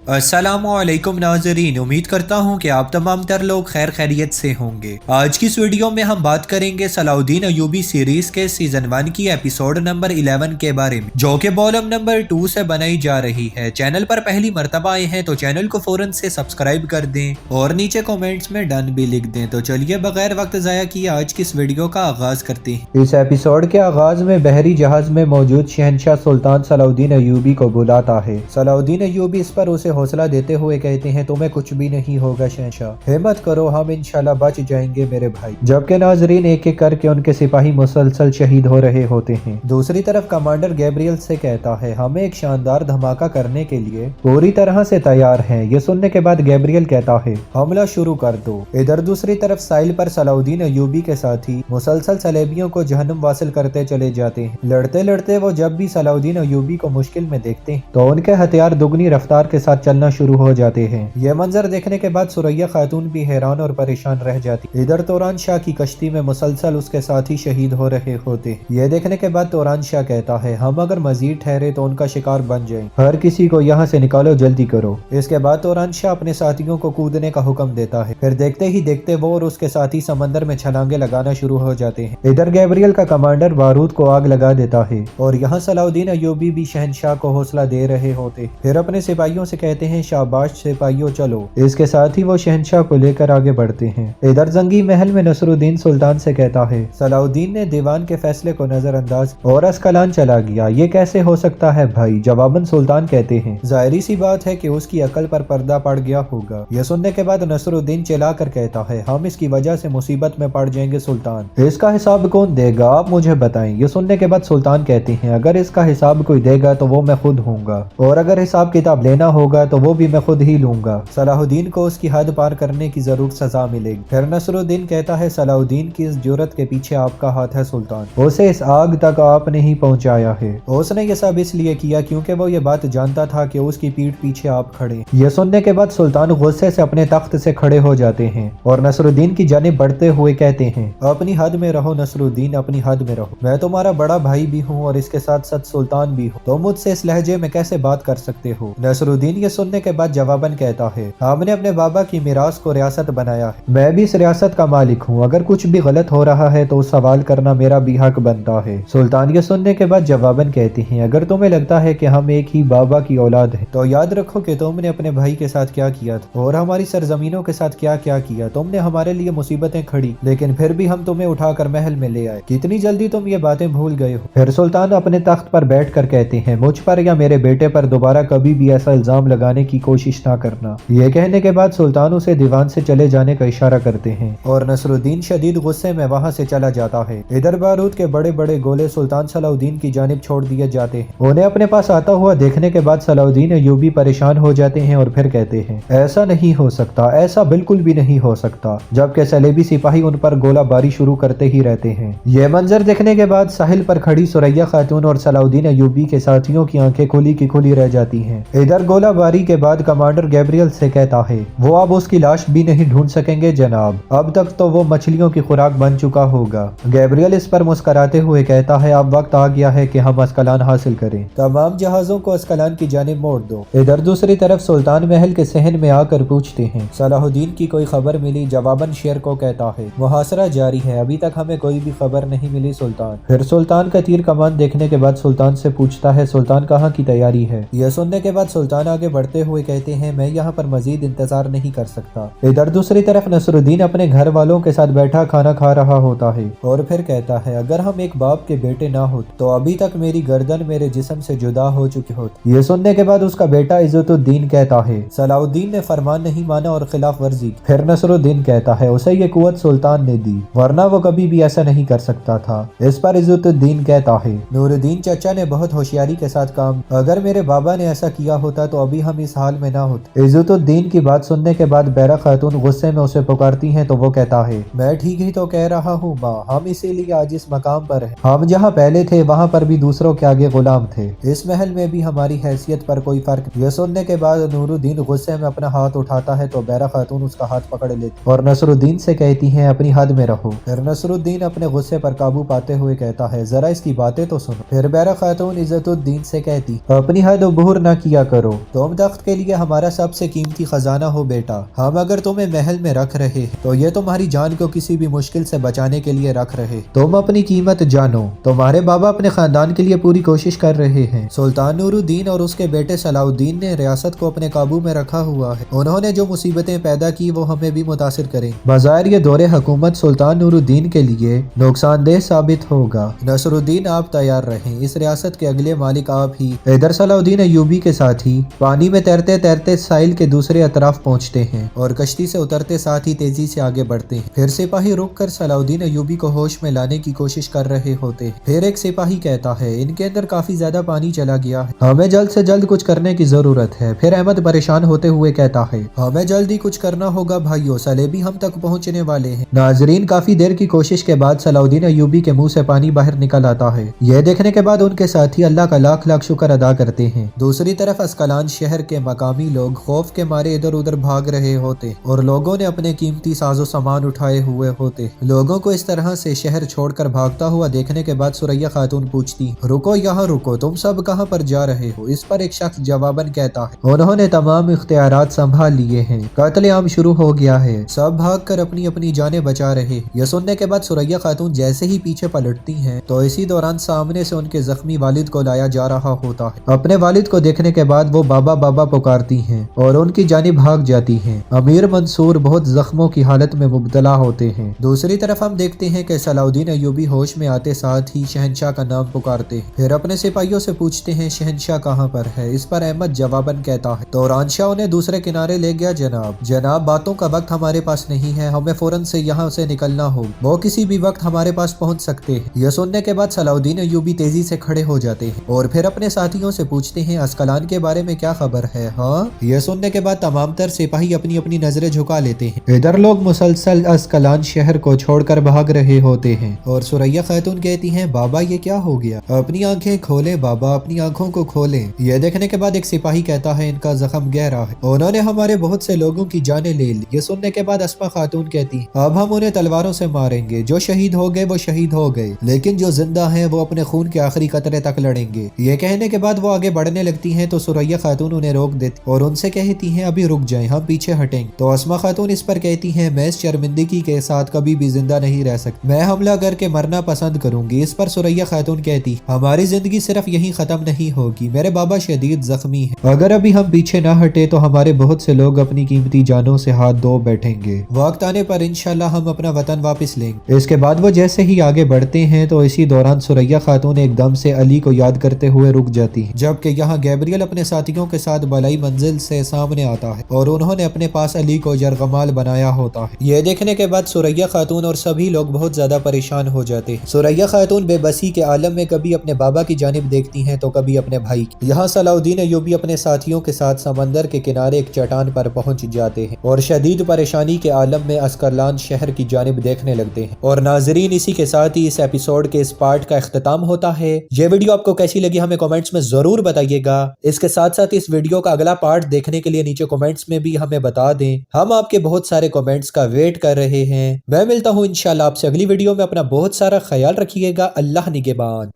अस्सलामुअलैकुम नाज़रीन, उम्मीद करता हूँ कि आप तमाम तर लोग खैर खैरियत से होंगे। आज की इस वीडियो में हम बात करेंगे सलाउद्दीन अयूबी सीरीज के सीजन 1 की एपिसोड नंबर 11 के बारे में, जो कि वॉल्यूम नंबर 2 से बनाई जा रही है। चैनल पर पहली मर्तबा आए हैं तो चैनल को फौरन से सब्सक्राइब कर दें और नीचे कॉमेंट्स में डन भी लिख दें। तो चलिए बगैर वक्त ज़ाया किए आज की इस वीडियो का आगाज करते हैं। इस एपिसोड के आगाज में बहरी जहाज में मौजूद शहनशाह सुल्तान सलाउद्दीन अयूबी को बुलाता है। सलाउद्दीन अयूबी इस पर उसे हौसला देते हुए कहते हैं, तुम्हें कुछ भी नहीं होगा शहनशाह, हिम्मत करो, हम इंशाल्लाह बच जाएंगे मेरे भाई। जबकि नाजरीन एक एक करके उनके सिपाही मुसलसल शहीद हो रहे होते हैं। दूसरी तरफ कमांडर गैब्रियल से कहता है, हमें एक शानदार धमाका करने के लिए पूरी तरह से तैयार हैं। ये सुनने के बाद गैब्रियल कहता है, हमला शुरू कर दो। इधर दूसरी तरफ साहिल पर सलाउद्दीन अयूबी के साथी मुसलसल सलेबियों को जहन्नुम वासिल करते चले जाते हैं। लड़ते लड़ते वो जब भी सलाउद्दीन अयूबी को मुश्किल में देखते हैं तो उनके हथियार दुगनी रफ्तार के साथ चलना शुरू हो जाते हैं। ये मंजर देखने के बाद सुरैया खातून भी हैरान और परेशान रह जाती। इधर तोरान शाह की कश्ती में मुसलसल उसके साथी शहीद हो रहे होते। ये देखने के बाद तोरान शाह कहता है, हम अगर मजीद ठहरे तो उनका शिकार बन जाए, हर किसी को यहाँ से निकालो, जल्दी करो। इसके बाद तोरान शाह अपने साथियों को कूदने का हुक्म देता है। फिर देखते ही देखते वो और उसके साथी समंदर में छलांगे लगाना शुरू हो जाते हैं। इधर गैब्रियल का कमांडर बारूद को आग लगा देता है और यहाँ सलाउद्दीन अयूबी भी शहनशाह को हौसला दे रहे होते। फिर अपने सिपाहियों से कहते हैं, शाबाश सिपाहियों चलो। इसके साथ ही वो शहनशाह को लेकर आगे बढ़ते हैं। इधर जंगी महल में नसरुद्दीन सुल्तान से कहता है, सलाउद्दीन ने दीवान के फैसले को नजरअंदाज और अस्कलान चला गया, ये कैसे हो सकता है भाई? जवाबन सुल्तान कहते हैं, जाहिर सी बात है कि उसकी अकल पर पर्दा पड़ गया होगा। यह सुनने के बाद नसरुद्दीन चिल्ला कर कहता है, हम इसकी वजह से मुसीबत में पड़ जाएंगे सुल्तान, इसका हिसाब कौन देगा आप मुझे बताएं। ये सुनने के बाद सुल्तान कहते हैं, अगर इसका हिसाब कोई देगा तो वो मैं खुद हूँगा, और अगर हिसाब किताब लेना होगा तो वो भी मैं खुद ही लूंगा। सलाहुद्दीन को उसकी हद पार करने की जरूर सजा मिलेगी। फिर नसरुद्दीन कहता है, सलाहुद्दीन की इस जुर्रत के पीछे आपका हाथ है सुल्तान, उसे इस आग तक आपने ही पहुंचाया है। उसने ये सब इसलिए किया क्योंकि वो ये बात जानता था कि उसकी पीठ पीछे आप खड़े। ये सुनने के बाद सुल्तान गुस्से से अपने तख्त से खड़े हो जाते हैं और नसरुद्दीन की जानिब बढ़ते हुए कहते हैं, अपनी हद में रहो नसरुद्दीन, अपनी हद में रहो, मैं तुम्हारा बड़ा भाई भी हूँ और इसके साथ साथ सुल्तान भी हूँ, तो मुझसे इस लहजे में कैसे बात कर सकते हो? नसरुद्दीन ये सुनने के बाद जवाबन कहता है, आपने अपने बाबा की मिरास को रियासत बनाया है, मैं भी इस रियासत का मालिक हूँ, अगर कुछ भी गलत हो रहा है तो सवाल करना मेरा भी हक बनता है। सुल्तान ये सुनने के बाद जवाबन कहते हैं, अगर तुम्हें लगता है कि हम एक ही बाबा की औलाद है तो याद रखो कि तुमने अपने भाई के साथ क्या किया था और हमारी सरजमीनों के साथ क्या क्या किया। तुमने हमारे लिए मुसीबतें खड़ी, लेकिन फिर भी हम तुम्हें उठाकर महल में ले आए। कितनी जल्दी तुम ये बातें भूल गए हो? फिर सुल्तान अपने तख्त पर बैठकर कहते हैं, मुझ पर या मेरे बेटे पर दोबारा कभी भी ऐसा इल्जाम लगाने की कोशिश ना करना। ये कहने के बाद सुल्तान उसे दीवान से चले जाने का इशारा करते हैं और नसरुद्दीन शदीद गुस्से में वहां से चला जाता है। इधर बारूद के बड़े बड़े गोले सुल्तान सलाउद्दीन की जानिब छोड़ दिए जाते हैं। उन्हें अपने पास आता हुआ देखने के बाद सलाउद्दीन अयूबी परेशान हो जाते हैं और फिर कहते हैं, ऐसा नहीं हो सकता, ऐसा बिल्कुल भी नहीं हो सकता, जबकि सलेबी सिपाही उन पर गोलाबारी शुरू करते ही रहते हैं। यह मंजर देखने के बाद साहिल पर खड़ी सुरैया खातून और सलाउद्दीन अयूबी के साथियों की आंखें खुली की खुली रह जाती हैं। इधर गोलाबारी के बाद कमांडर गैब्रियल से कहता है, वो अब उसकी लाश भी नहीं ढूंढ सकेंगे जनाब, अब तक तो वो मछलियों की खुराक बन चुका होगा। गैब्रियल इस पर मुस्कुराते हुए कहता है, अब वक्त आ गया है कि हम अस्कलान हासिल करें, तमाम जहाजों को अस्कलान की जानिब मोड़ दो। इधर दूसरी तरफ सुल्तान महल के सहन में आकर पूछते हैं, सलाहुद्दीन की कोई खबर मिली? जवाबन शेर को कहता है, मुहासरा जारी है, अभी तक हमें कोई भी खबर नहीं मिली सुल्तान। फिर सुल्तान का तीर कमान देखने के बाद सुल्तान से पूछता है, सुल्तान कहाँ की तैयारी है? यह सुनने के बाद सुल्तान आगे बढ़ते हुए कहते हैं, मैं यहाँ पर मजीद इंतजार नहीं कर सकता। इधर दूसरी तरफ नसरुद्दीन अपने घर वालों के साथ बैठा खाना खा रहा होता है और फिर कहता है, अगर हम एक बाप के बेटे ना होते तो अभी तक मेरी गर्दन मेरे जिस्म से जुदा हो चुकी होती। ये सुनने के बाद उसका बेटा इज्जतुद्दीन कहता है, सलाउद्दीन ने फरमान नहीं माना और खिलाफ वर्जी की। फिर नसरुद्दीन कहता है, उसे ये कुव्वत सुल्तान ने दी, वरना वो कभी भी ऐसा नहीं कर सकता था। इस पर इज्जतुद्दीन कहता है, नूरुद्दीन चाचा ने बहुत होशियारी के साथ काम, अगर मेरे बाबा ने ऐसा किया होता तो अभी हम इस हाल में ना होते। इज्जतुद्दीन की बात सुनने के बाद बैरा खातून गुस्से में उसे पुकारती हैं तो वो कहता है, मैं ठीक ही तो कह रहा हूँ माँ, हम इसीलिए आज इस मकाम पर हैं। हम जहाँ पहले थे वहाँ पर भी दूसरों के आगे गुलाम थे, इस महल में भी हमारी हैसियत पर कोई फर्क नहीं। यह सुनने के बाद नूरुद्दीन गुस्से में अपना हाथ उठाता है तो बैरा खातून उसका हाथ पकड़ लेती और नसरुद्दीन से कहती हैं, अपनी हद में रहो। फिर नसरुद्दीन अपने गुस्से पर काबू पाते हुए कहता है, जरा इसकी बातें तो सुनो। फिर बैरा खातून इज्जतुद्दीन से कहती, अपनी हद उबूर न किया करो, तुम تم تخت کے لیے ہمارا سب سے قیمتی خزانہ ہو بیٹا، ہم اگر تمہیں محل میں رکھ رہے ہیں تو یہ تمہاری جان کو کسی بھی مشکل سے بچانے کے لیے رکھ رہے، تم اپنی قیمت جانو، تمہارے بابا اپنے خاندان کے لیے پوری کوشش کر رہے ہیں۔ سلطان نور الدین اور اس کے بیٹے صلاح الدین نے ریاست کو اپنے قابو میں رکھا ہوا ہے، انہوں نے جو مصیبتیں پیدا کی وہ ہمیں بھی متاثر کریں، بظاہر یہ دور حکومت سلطان نور الدین کے لیے نقصان دہ ثابت ہوگا۔ نصر الدین آپ تیار رہیں، اس ریاست کے اگلے مالک آپ ہی۔ ادھر صلاح الدین ایوبی کے ساتھ ہی پانی میں تیرتے تیرتے ساحل کے دوسرے اطراف پہنچتے ہیں اور کشتی سے اترتے ساتھ ہی تیزی سے آگے بڑھتے ہیں۔ پھر سپاہی رک کر صلاح الدین ایوبی کو ہوش میں لانے کی کوشش کر رہے ہوتے ہیں۔ پھر ایک سپاہی کہتا ہے ان کے اندر کافی زیادہ پانی چلا گیا ہے، ہمیں جلد سے جلد کچھ کرنے کی ضرورت ہے۔ پھر احمد پریشان ہوتے ہوئے کہتا ہے ہمیں جلدی کچھ کرنا ہوگا بھائیو، سلیبی ہم تک پہنچنے والے ہیں۔ ناظرین، کافی دیر کی کوشش کے بعد صلاح الدین ایوبی کے منہ سے پانی باہر نکل آتا ہے، یہ دیکھنے کے بعد ان کے ساتھی اللہ کا لاکھ لاکھ شکر ادا کرتے ہیں۔ دوسری طرف اسکلان شہر کے مقامی لوگ خوف کے مارے ادھر ادھر بھاگ رہے ہوتے اور لوگوں نے اپنے قیمتی ساز و سامان اٹھائے ہوئے ہوتے۔ لوگوں کو اس طرح سے شہر چھوڑ کر بھاگتا ہوا دیکھنے کے بعد ثریا خاتون پوچھتی رکو یہاں رکو، تم سب کہاں پر جا رہے ہو؟ اس پر ایک شخص جواباً کہتا ہے انہوں نے تمام اختیارات سنبھال لیے ہیں، قتل عام شروع ہو گیا ہے، سب بھاگ کر اپنی اپنی جانیں بچا رہے۔ یہ سننے کے بعد ثریا خاتون جیسے ہی پیچھے پلٹتی ہیں تو اسی دوران سامنے سے ان کے زخمی والد کو لایا جا رہا ہوتا ہے۔ اپنے والد کو دیکھنے کے بعد وہ بابا بابا پکارتی ہیں اور ان کی جانب بھاگ جاتی ہیں۔ امیر منصور بہت زخموں کی حالت میں مبتلا ہوتے ہیں۔ دوسری طرف ہم دیکھتے ہیں کہ صلاح الدین ایوبی ہوش میں آتے ساتھ ہی شہنشاہ کا نام پکارتے ہیں، پھر اپنے سپاہیوں سے پوچھتے ہیں شہنشاہ کہاں پر ہے؟ اس پر احمد جواباً کہتا ہے توران شاہ انہیں دوسرے کنارے لے گیا جناب باتوں کا وقت ہمارے پاس نہیں ہے، ہمیں فوراً سے یہاں سے نکلنا ہو، وہ کسی بھی وقت ہمارے پاس پہنچ سکتے ہیں۔ یہ سننے کے بعد صلاح الدین ایوبی تیزی سے کھڑے ہو جاتے ہیں اور پھر اپنے ساتھیوں سے پوچھتے ہیں اسکلان کے بارے میں کیا خبر ہے؟ ہاں؟ یہ سننے کے بعد تمام تر سپاہی اپنی اپنی نظریں جھکا لیتے ہیں۔ ادھر لوگ مسلسل اسکلان شہر کو چھوڑ کر بھاگ رہے ہوتے ہیں اور ثریا خاتون کہتی ہیں بابا یہ کیا ہو گیا؟ اپنی آنکھیں کھولیں بابا، اپنی آنکھوں کو کھولیں۔ یہ دیکھنے کے بعد ایک سپاہی کہتا ہے ان کا زخم گہرا ہے، انہوں نے ہمارے بہت سے لوگوں کی جانیں لے لی۔ یہ سننے کے بعد اسما خاتون کہتی اب ہم انہیں تلواروں سے ماریں گے، جو شہید ہو گئے وہ شہید ہو گئے، لیکن جو زندہ ہیں وہ اپنے خون کے آخری قطرے تک لڑیں گے۔ یہ کہنے کے بعد وہ آگے بڑھنے لگتی ہیں تو ثریا خاتون انہیں روک دیتی اور ان سے کہتی ہیں ابھی رک جائیں، ہم پیچھے ہٹیں۔ تو اسما خاتون اس پر کہتی ہیں میں اس شرمندگی کے ساتھ کبھی بھی زندہ نہیں رہ سکتی، میں حملہ کر کے مرنا پسند کروں گی۔ اس پر ثریا خاتون کہتی ہماری زندگی صرف یہیں ختم نہیں ہوگی، میرے بابا شدید زخمی ہیں، اگر ابھی ہم پیچھے نہ ہٹے تو ہمارے بہت سے لوگ اپنی قیمتی جانوں سے ہاتھ دھو بیٹھیں گے، وقت آنے پر انشاءاللہ ہم اپنا وطن واپس لیں گے۔ اس کے بعد وہ جیسے ہی آگے بڑھتے ہیں تو اسی دوران ثریا خاتون ایک دم سے علی کو یاد کرتے ہوئے رک جاتی ہے، جبکہ یہاں گیبریل اپنے ساتھیوں کے ساتھ بالائی منزل سے سامنے آتا ہے اور انہوں نے اپنے پاس علی کو یرغمال بنایا ہوتا ہے۔ یہ دیکھنے کے بعد ثریا خاتون اور سبھی لوگ بہت زیادہ پریشان ہو جاتے ہیں۔ ثریا خاتون بے بسی کے عالم میں کبھی اپنے بابا کی جانب دیکھتی ہیں تو کبھی اپنے بھائی کی۔ یہاں صلاح الدین ایوبی اپنے ساتھیوں کے ساتھ سمندر کے کنارے ایک چٹان پر پہنچ جاتے ہیں اور شدید پریشانی کے عالم میں اسکلان شہر کی جانب دیکھنے لگتے ہیں۔ اور ناظرین اسی کے ساتھ ہی اس ایپیسوڈ کے اس پارٹ کا اختتام ہوتا ہے۔ یہ ویڈیو آپ کو کیسی لگی ہمیں کمنٹس میں ضرور بتائیے گا۔ اس کے ساتھ ساتھ اس ویڈیو کا اگلا پارٹ دیکھنے کے لیے نیچے کمنٹس میں بھی ہمیں بتا دیں، ہم آپ کے بہت سارے کمنٹس کا ویٹ کر رہے ہیں۔ میں ملتا ہوں انشاءاللہ آپ سے اگلی ویڈیو میں، اپنا بہت سارا خیال رکھیے گا۔ اللہ نگہبان۔